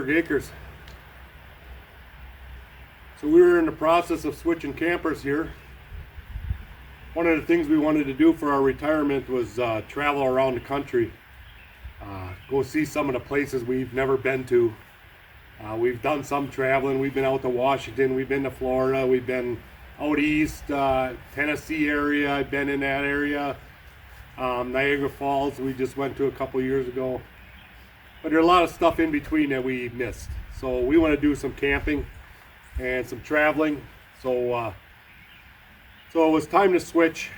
Amberg Acres. So we were in the process of switching campers here. One of the things we wanted to do for our retirement was travel around the country. Go see some of the places we've never been to. We've done some traveling. We've been out to Washington, we've been to Florida, we've been out east, Tennessee area, I've been in that area. Niagara Falls we just went to a couple years ago. But there's a lot of stuff in between that we missed. So we want to do some camping and some traveling. So it was time to switch.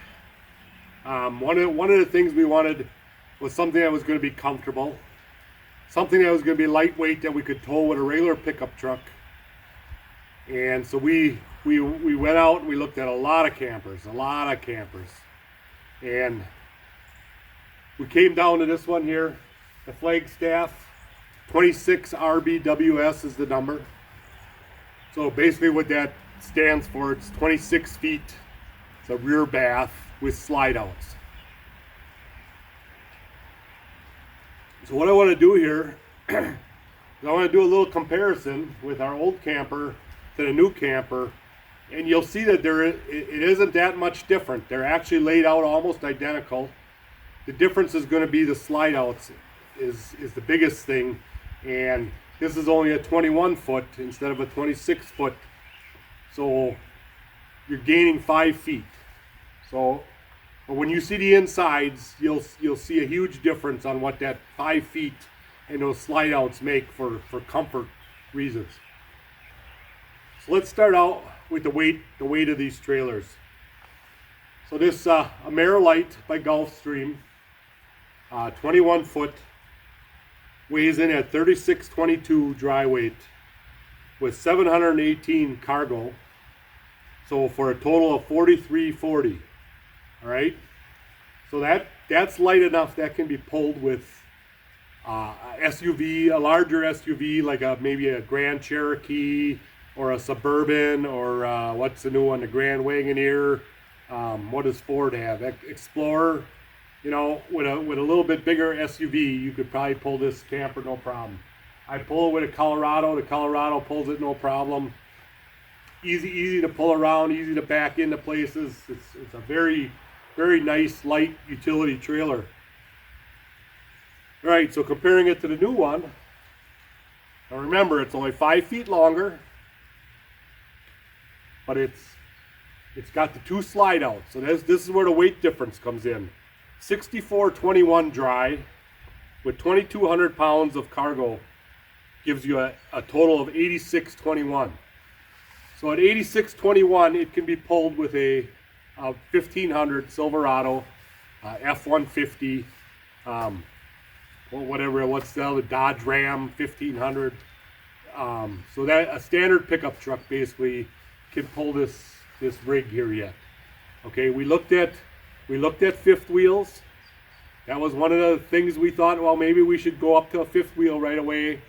One of the things we wanted was something that was going to be comfortable, something that was going to be lightweight that we could tow with a regular pickup truck. And so we went out and we looked at a lot of campers, and we came down to this one here, the Flagstaff 26 RBWS is the number. So basically what that stands for, it's 26 feet. It's a rear bath with slide outs. So what I want to do here is I want to do a little comparison with our old camper to the new camper, and you'll see that it isn't that much different. They're actually laid out almost identical. The difference is going to be the slide outs is the biggest thing, and this is only a 21 foot instead of a 26 foot, so you're gaining 5 feet. So but when you see the insides, you'll see a huge difference on what that 5 feet and those slide outs make for comfort reasons. So let's start out with the weight of these trailers. So this Amberg by Gulfstream, 21 foot, weighs in at 3622 dry weight with 718 cargo. So for a total of 4340. All right. So that's light enough that can be pulled with a SUV, a larger SUV like maybe a Grand Cherokee or a Suburban, or what's the new one, the Grand Wagoneer. What does Ford have? Explorer. You know, with a little bit bigger SUV, you could probably pull this camper no problem. I pull it with a Colorado. The Colorado pulls it no problem. Easy to pull around, easy to back into places. It's a very nice light utility trailer. All right, so comparing it to the new one. Now remember, it's only 5 feet longer, but it's got the 2 slide outs. So this is where the weight difference comes in. 6421 dry with 2,200 pounds of cargo gives you a total of 8621. So at 8621, it can be pulled with a 1500 Silverado, F-150, what's the other, Dodge Ram 1500. So that a standard pickup truck basically can pull this rig here yet. Okay, we looked at fifth wheels. That was one of the things we thought, well, maybe we should go up to a fifth wheel right away.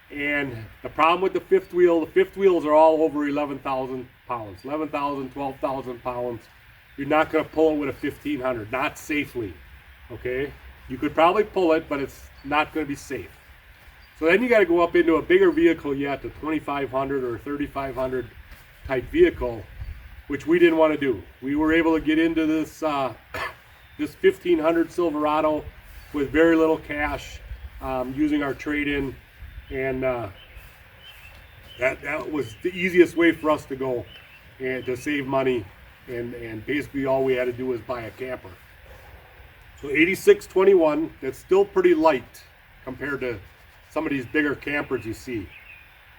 And the problem with the fifth wheels are all over 11,000 pounds, 11,000, 12,000 pounds. You're not going to pull it with a 1500, not safely. Okay, you could probably pull it, but it's not going to be safe. So then you got to go up into a bigger vehicle yet, the 2,500 or 3,500 type vehicle, which we didn't want to do. We were able to get into this this 1500 Silverado with very little cash, using our trade-in, and that was the easiest way for us to go and to save money, and basically all we had to do was buy a camper. So 8621, that's still pretty light compared to some of these bigger campers you see.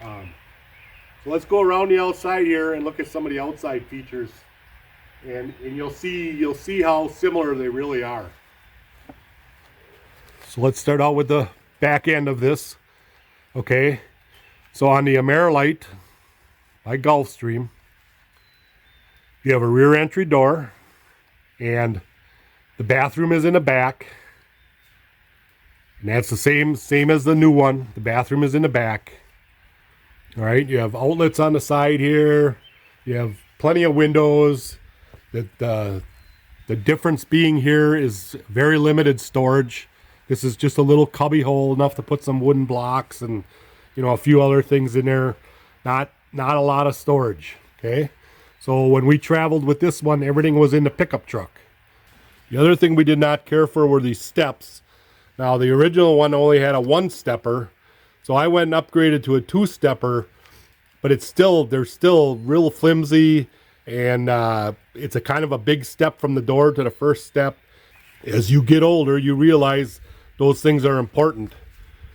So let's go around the outside here and look at some of the outside features, and you'll see how similar they really are. So let's start out with the back end of this. Okay, so on the Amberg by Gulfstream, you have a rear entry door, and the bathroom is in the back, and that's the same as the new one. The bathroom is in the back. All right, you have outlets on the side here. You have plenty of windows. The difference being here is very limited storage. This is just a little cubby hole, enough to put some wooden blocks and you know, a few other things in there. Not a lot of storage. Okay, so when we traveled with this one, everything was in the pickup truck. The other thing we did not care for were these steps. Now the original one only had a 1-stepper, so I went and upgraded to a 2-stepper, but they're still real flimsy, and it's a kind of a big step from the door to the first step. As you get older, you realize those things are important.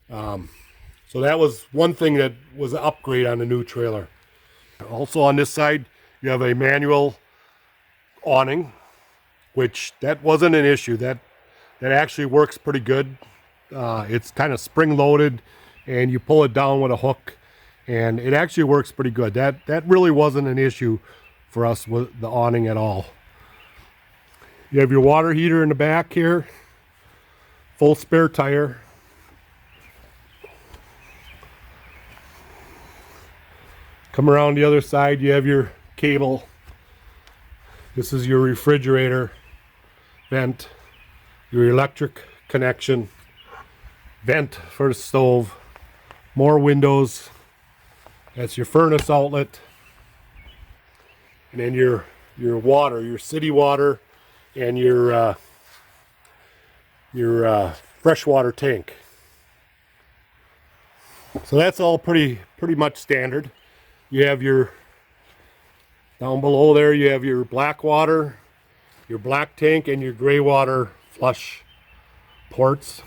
So that was one thing that was an upgrade on the new trailer. Also on this side, you have a manual awning, which that wasn't an issue. That actually works pretty good. It's kind of spring-loaded, and you pull it down with a hook, and it actually works pretty good. That really wasn't an issue for us with the awning at all. You have your water heater in the back here, full spare tire. Come around the other side, you have your cable. This is your refrigerator vent, your electric connection, vent for the stove, more windows. That's your furnace outlet. And then your water, your city water, and your freshwater tank. So that's all pretty much standard. You have down below there, you have your black water, your black tank, and your gray water flush ports.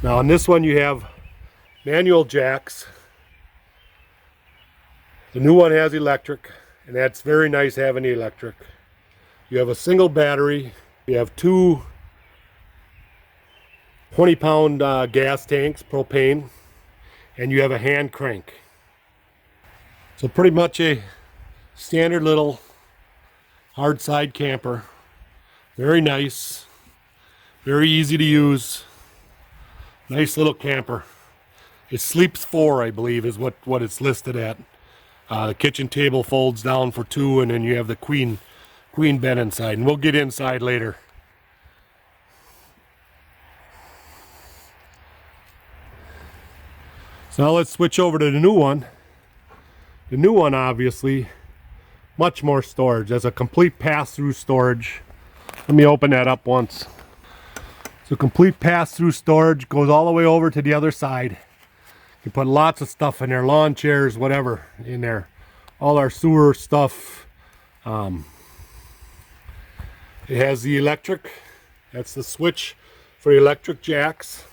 Now on this one you have manual jacks. The new one has electric, and that's very nice having the electric. You have a single battery. You have two 20-pound gas tanks, propane, and you have a hand crank. So pretty much a standard little hard side camper. Very nice, very easy to use. Nice little camper. It sleeps 4, I believe, is what it's listed at. The kitchen table folds down for 2, and then you have the queen bed inside, and we'll get inside later. So now let's switch over to the new one. The new one, obviously, much more storage. There's a complete pass-through storage. Let me open that up once. So complete pass-through storage goes all the way over to the other side. You put lots of stuff in there, lawn chairs, whatever in there. All our sewer stuff. It has the electric. That's the switch for electric jacks.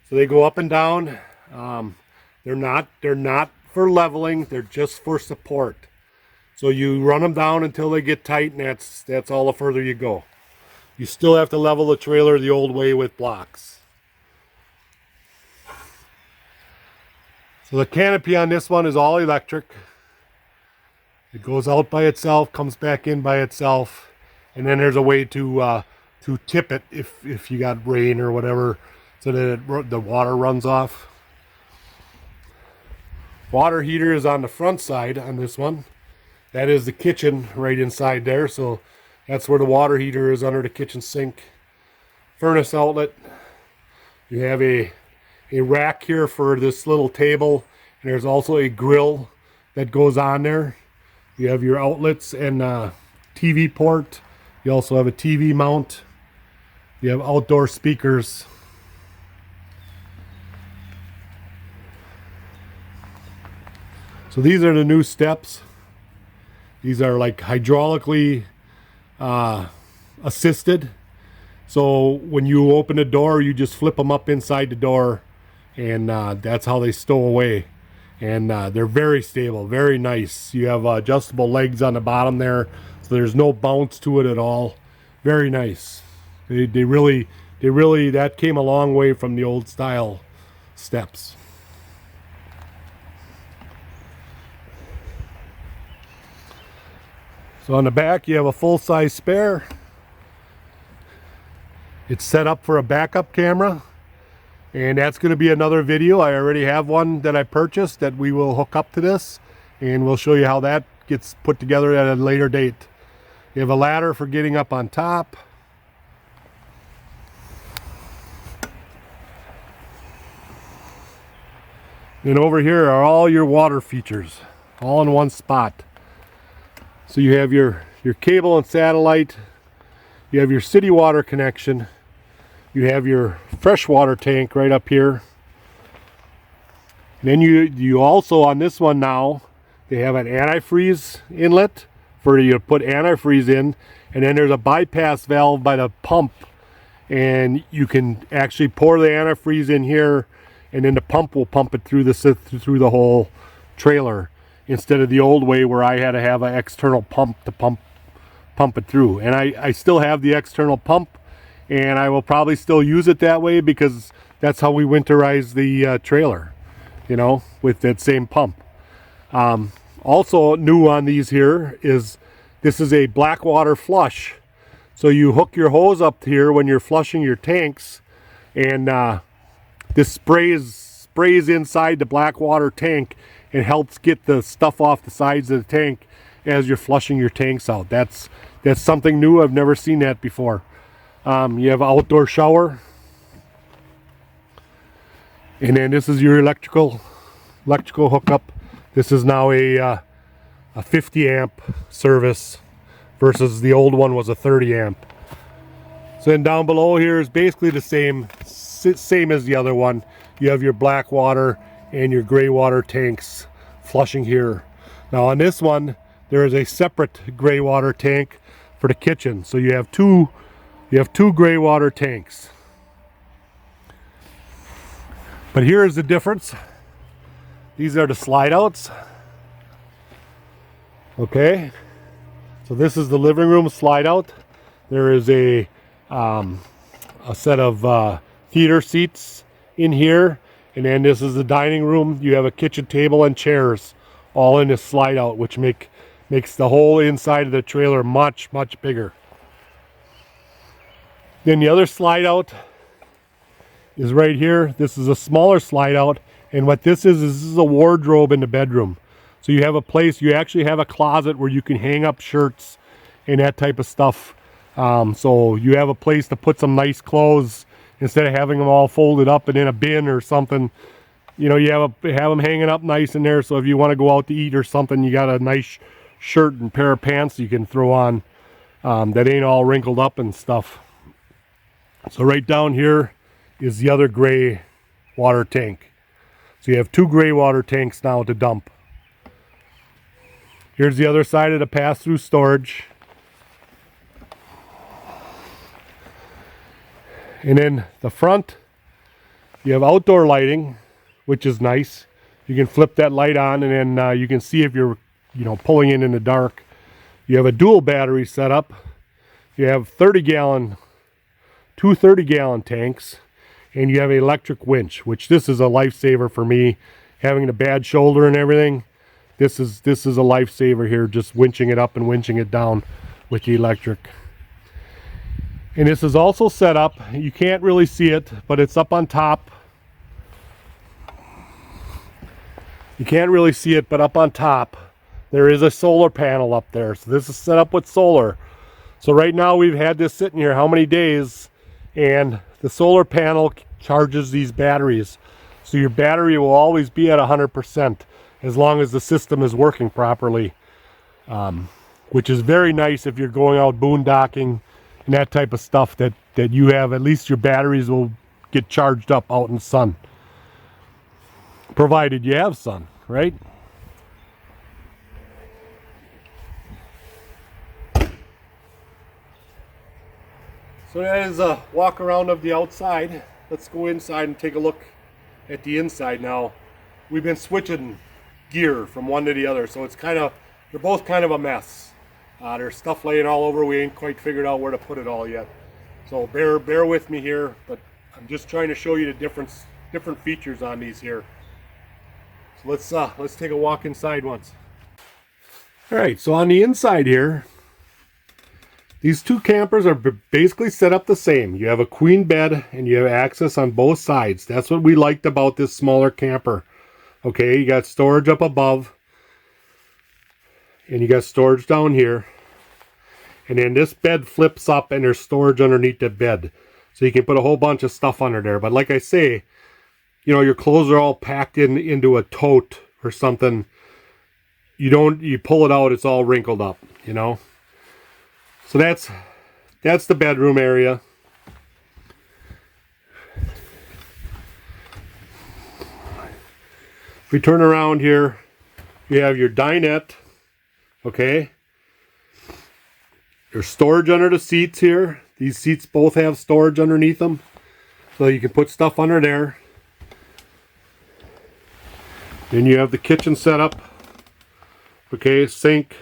So they go up and down. They're not for leveling. They're just for support. So you run them down until they get tight, and that's all the further you go. You still have to level the trailer the old way with blocks. So the canopy on this one is all electric. It goes out by itself, comes back in by itself, and then there's a way to tip it if you got rain or whatever, so that the water runs off. Water heater is on the front side on this one. That is the kitchen right inside there, so that's where the water heater is, under the kitchen sink. Furnace outlet. You have a rack here for this little table, and there's also a grill that goes on there. You have your outlets and TV port. You also have a TV mount. You have outdoor speakers. So these are the new steps. These are like hydraulically assisted. So when you open the door, you just flip them up inside the door, and that's how they stow away. And they're very stable, very nice. You have adjustable legs on the bottom there, so there's no bounce to it at all. Very nice. They really, that came a long way from the old style steps. So on the back you have a full-size spare. It's set up for a backup camera, and that's going to be another video. I already have one that I purchased that we will hook up to this, and we'll show you how that gets put together at a later date. You have a ladder for getting up on top. And over here are all your water features, all in one spot. So you have your cable and satellite, you have your city water connection, you have your freshwater tank right up here. And then you also, on this one now, they have an antifreeze inlet for you to put antifreeze in, and then there's a bypass valve by the pump, and you can actually pour the antifreeze in here, and then the pump will pump it through the whole trailer, instead of the old way where I had to have an external pump to pump it through. And I still have the external pump, and I will probably still use it that way because that's how we winterize the trailer, you know, with that same pump. Also new on these here is this is a black water flush. So you hook your hose up here when you're flushing your tanks, and this sprays inside the black water tank and helps get the stuff off the sides of the tank as you're flushing your tanks out. That's something new. I've never seen that before. You have an outdoor shower, and then this is your electrical hookup. This is now a 50 amp service versus the old one was a 30 amp. So then down below here is basically the same as the other one. You have your black water and your gray water tanks flushing here. Now on this one there is a separate gray water tank for the kitchen. So you have two gray water tanks. But here is the difference. These are the slide outs. Okay, so this is the living room slide out. There is a set of theater seats in here, and then this is the dining room. You have a kitchen table and chairs all in this slide out, which makes the whole inside of the trailer much bigger. Then the other slide out is right here. This is a smaller slide out, and what this is a wardrobe in the bedroom. So you have a place, you actually have a closet where you can hang up shirts and that type of stuff. So you have a place to put some nice clothes instead of having them all folded up and in a bin or something. You know, you have them hanging up nice in there, so if you want to go out to eat or something, you got a nice shirt and pair of pants you can throw on that ain't all wrinkled up and stuff. So right down here is the other gray water tank. So you have two gray water tanks now to dump. Here's the other side of the pass-through storage. And then the front, you have outdoor lighting, which is nice. You can flip that light on, and then you can see if you're, pulling in the dark. You have a dual battery setup. You have two 30-gallon tanks, and you have an electric winch, which this is a lifesaver for me, having a bad shoulder and everything. This is a lifesaver here, just winching it up and winching it down with the electric. And this is also set up, you can't really see it, but it's up on top. You can't really see it, but up on top there is a solar panel up there. So this is set up with solar. So right now we've had this sitting here how many days, and the solar panel charges these batteries. So your battery will always be at 100% as long as the system is working properly, which is very nice if you're going out boondocking and that type of stuff, that you have at least your batteries will get charged up out in the sun, provided you have sun, right? So that is a walk around of the outside. Let's go inside and take a look at the inside now. We've been switching gear from one to the other, so they're both kind of a mess. There's stuff laying all over. We ain't quite figured out where to put it all yet. So bear with me here, but I'm just trying to show you the different features on these here. So let's take a walk inside once. All right, so on the inside here, these two campers are basically set up the same. You have a queen bed and you have access on both sides. That's what we liked about this smaller camper. Okay, you got storage up above, and you got storage down here. And then this bed flips up and there's storage underneath the bed. So you can put a whole bunch of stuff under there. But like I say, your clothes are all packed into a tote or something, you pull it out, it's all wrinkled up, So that's the bedroom area. If we turn around here, you have your dinette, okay? There's storage under the seats here. These seats both have storage underneath them, so you can put stuff under there. Then you have the kitchen setup, okay, sink.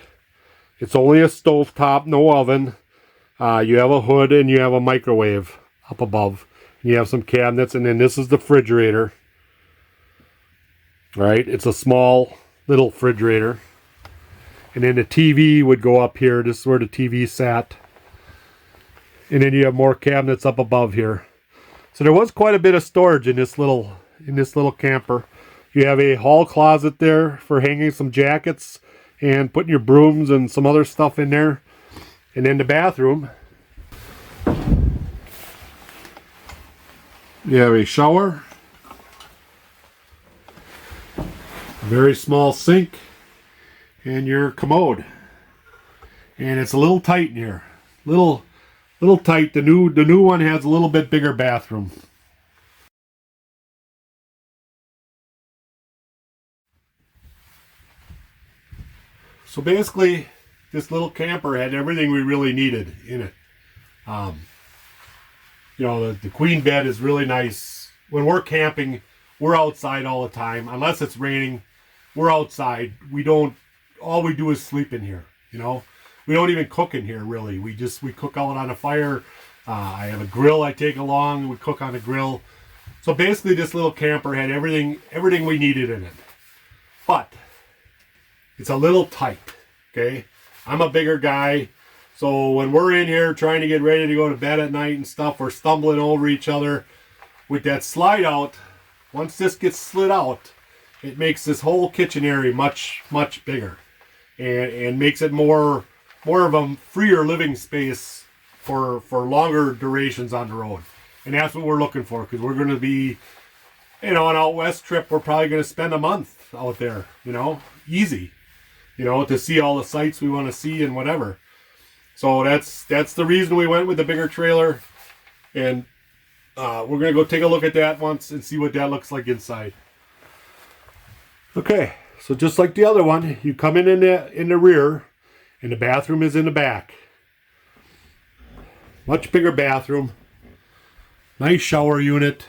It's only a stove top, no oven. You have a hood and you have a microwave up above. You have some cabinets, and then this is the refrigerator. Right, it's a small little refrigerator. And then the TV would go up here. This is where the TV sat. And then you have more cabinets up above here. So there was quite a bit of storage in this little camper. You have a hall closet there for hanging some jackets and putting your brooms and some other stuff in there. And then the bathroom. You have a shower. A very small sink. And your commode. And it's a little tight in here. Little tight. The new one has a little bit bigger bathroom. So basically, this little camper had everything we really needed in it. The queen bed is really nice. When we're camping, we're outside all the time. Unless it's raining, we're outside. All we do is sleep in here, We don't even cook in here, really. We cook out on a fire. I have a grill I take along. We cook on the grill. So basically, this little camper had everything we needed in it. But it's a little tight, okay? I'm a bigger guy. So when we're in here trying to get ready to go to bed at night and stuff, we're stumbling over each other. With that slide out, once this gets slid out, it makes this whole kitchen area much, much bigger. And makes it more of a freer living space for longer durations on the road. And that's what we're looking for, because we're going to be, an out west trip, we're probably going to spend a month out there, easy, to see all the sights we want to see and whatever. So that's the reason we went with the bigger trailer. And we're going to go take a look at that once and see what that looks like inside. Okay. So just like the other one, you come in the rear, and the bathroom is in the back. Much bigger bathroom. Nice shower unit.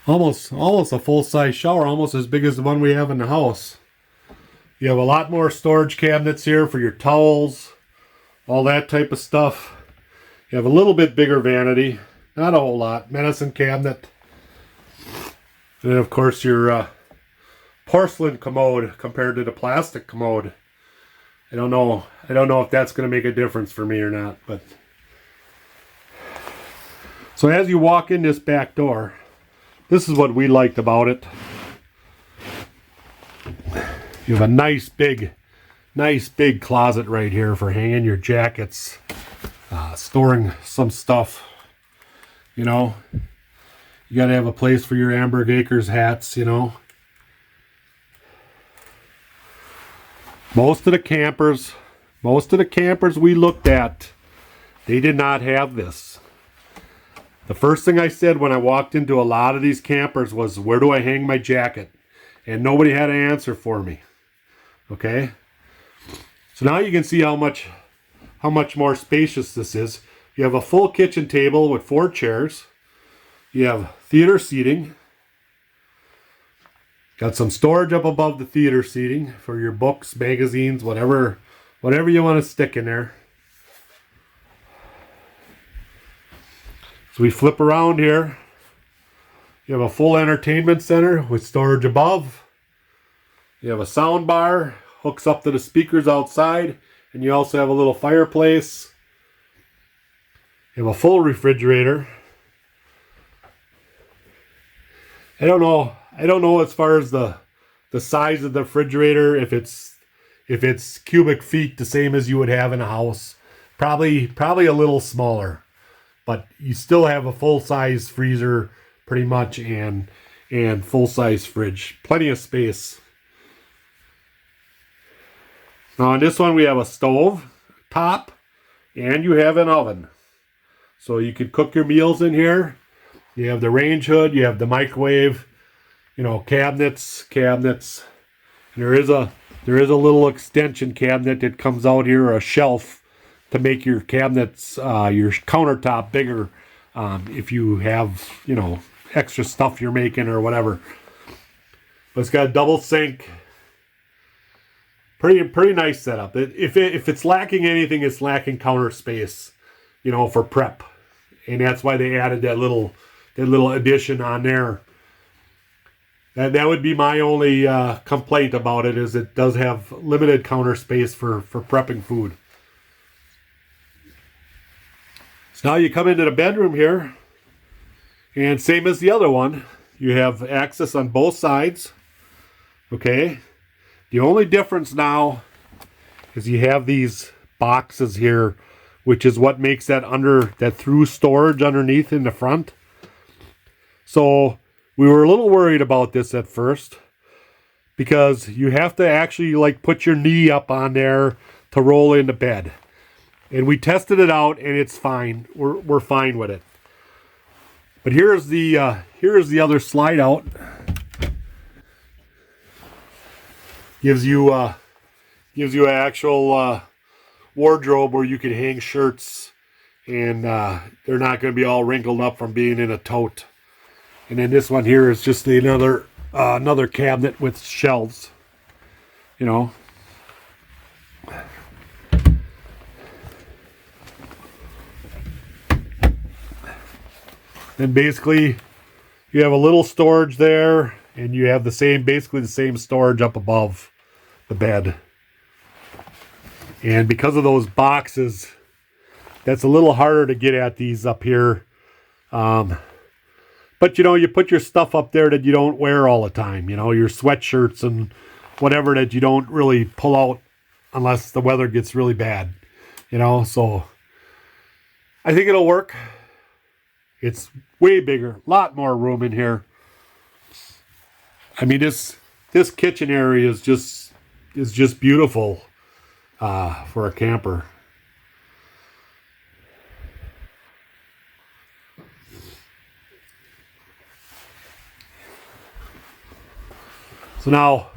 Almost a full-size shower, almost as big as the one we have in the house. You have a lot more storage cabinets here for your towels, all that type of stuff. You have a little bit bigger vanity, not a whole lot. Medicine cabinet. And then, of course, your porcelain commode compared to the plastic commode. I don't know if that's going to make a difference for me or not. But so as you walk in this back door, this is what we liked about it. You have a nice big closet right here for hanging your jackets, storing some stuff. You got to have a place for your Amberg Acres hats, Most of the campers we looked at, they did not have this. The first thing I said when I walked into a lot of these campers was, where do I hang my jacket? And nobody had an answer for me. Okay? So now you can see how much more spacious this is. You have a full kitchen table with 4 chairs. You have theater seating. Got some storage up above the theater seating for your books, magazines, whatever you want to stick in there. So we flip around here. You have a full entertainment center with storage above. You have a sound bar, hooks up to the speakers outside, and you also have a little fireplace. You have a full refrigerator. I don't know as far as the size of the refrigerator, if it's cubic feet, the same as you would have in a house. Probably a little smaller. but you still have a full-size freezer pretty much, and full-size fridge. Plenty of space. Now on this one we have a stove top, and you have an oven. So you can cook your meals in here. You have the range hood, you have the microwave, you know, cabinets. And there is a little extension cabinet that comes out here, a shelf, to make your cabinets, your countertop bigger, if you have, you know, extra stuff you're making or whatever. But it's got a double sink. Pretty nice setup. If it's lacking anything, it's lacking counter space, you know, for prep, and that's why they added that little addition on there. That would be my only complaint about it, is it does have limited counter space for prepping food. So now you come into the bedroom here, and same as the other one, you have access on both sides. Okay. The only difference now is you have these boxes here, which is what makes that through storage underneath in the front. So we were a little worried about this at first, because you have to actually like put your knee up on there to roll into bed. And we tested it out, and it's fine. We're fine with it. But here's the other slide out. Gives you an actual wardrobe where you can hang shirts, and they're not going to be all wrinkled up from being in a tote. And then this one here is just another cabinet with shelves, you know. And basically you have a little storage there, and you have basically the same storage up above the bed. And because of those boxes, that's a little harder to get at these up here. But you know, you put your stuff up there that you don't wear all the time, you know, your sweatshirts and whatever that you don't really pull out unless the weather gets really bad, you know. So I think it'll work. It's way bigger, a lot more room in here. I mean, this kitchen area is just beautiful for a camper. So now,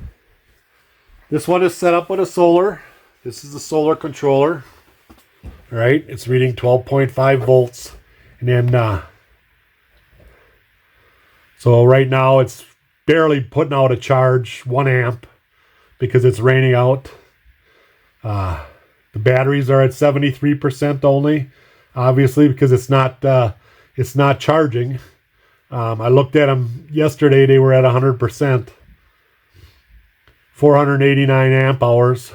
this one is set up with a solar. This is the solar controller. All right, it's reading 12.5 volts, and then so right now it's barely putting out a charge, 1 amp, because it's raining out. The batteries are at 73% only, obviously, because it's not charging. I looked at them yesterday; they were at 100%, 489 amp hours.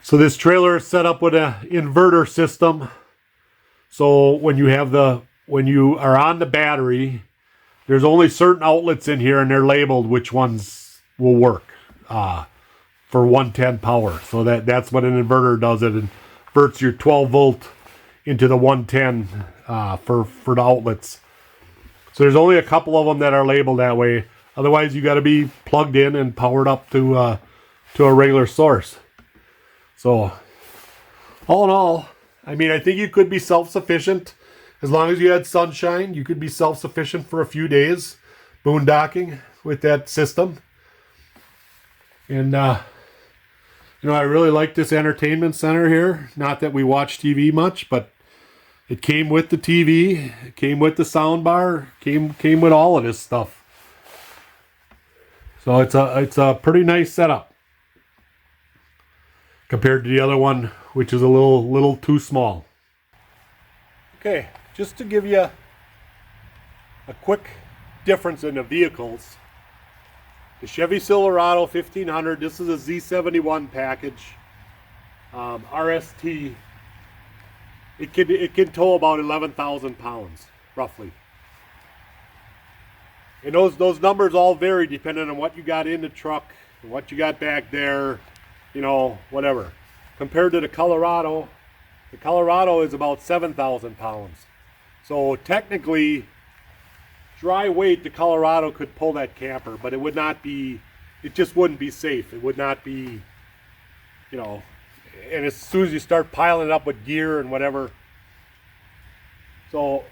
So this trailer is set up with an inverter system. So when you are on the battery, there's only certain outlets in here, and they're labeled which ones will work for 110 power. So that's what an inverter does. It inverts your 12 volt into the 110 for the outlets. So there's only a couple of them that are labeled that way. Otherwise, you got to be plugged in and powered up to a regular source. So all in all, I mean, I think you could be self-sufficient. As long as you had sunshine, you could be self-sufficient for a few days boondocking with that system. And, you know, I really like this entertainment center here. Not that we watch TV much, but it came with the TV, it came with the sound bar, came with all of this stuff. So it's a pretty nice setup compared to the other one, which is a little too small. Okay, just to give you a quick difference in the vehicles. The Chevy Silverado 1500, this is a Z71 package, RST. It can tow about 11,000 pounds, roughly. And those numbers all vary depending on what you got in the truck and what you got back there, you know, whatever. compared to the Colorado is about 7,000 pounds. So technically, dry weight, the Colorado could pull that camper, but it would not be, it just wouldn't be safe. It would not be, you know, and as soon as you start piling it up with gear and whatever, so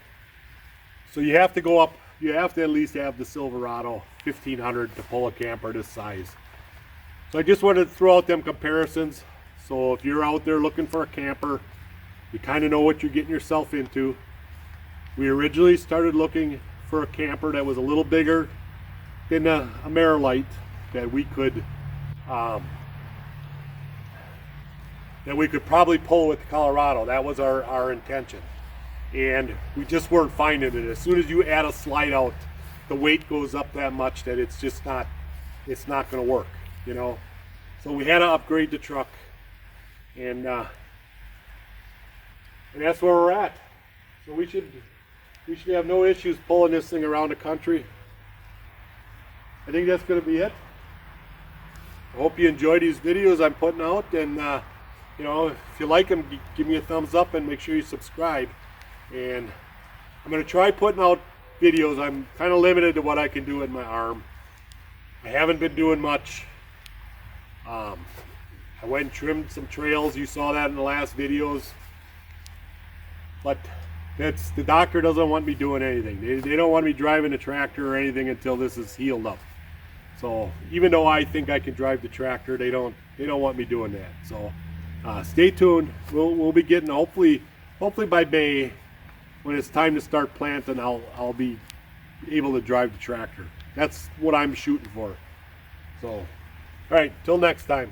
you have to go up, you have to at least have the Silverado 1500 to pull a camper this size. So I just wanted to throw out them comparisons. So if you're out there looking for a camper, you kind of know what you're getting yourself into. We originally started looking for a camper that was a little bigger than a Marilite that we could probably pull with the Colorado. That was our intention, and we just weren't finding it. As soon as you add a slide out, the weight goes up that much that it's just not going to work, you know. So we had to upgrade the truck, and that's where we're at. So we should have no issues pulling this thing around the country. I think that's going to be it. I hope you enjoy these videos I'm putting out, and you know, if you like them, give me a thumbs up and make sure you subscribe. And I'm going to try putting out videos. I'm kind of limited to what I can do in my arm. I haven't been doing much. I went and trimmed some trails. You saw that in the last videos. But that's, the doctor doesn't want me doing anything. They don't want me driving a tractor or anything until this is healed up. So even though I think I can drive the tractor, they don't want me doing that. So stay tuned. We'll be getting, hopefully by May, when it's time to start planting, I'll be able to drive the tractor. That's what I'm shooting for. So, all right, till next time.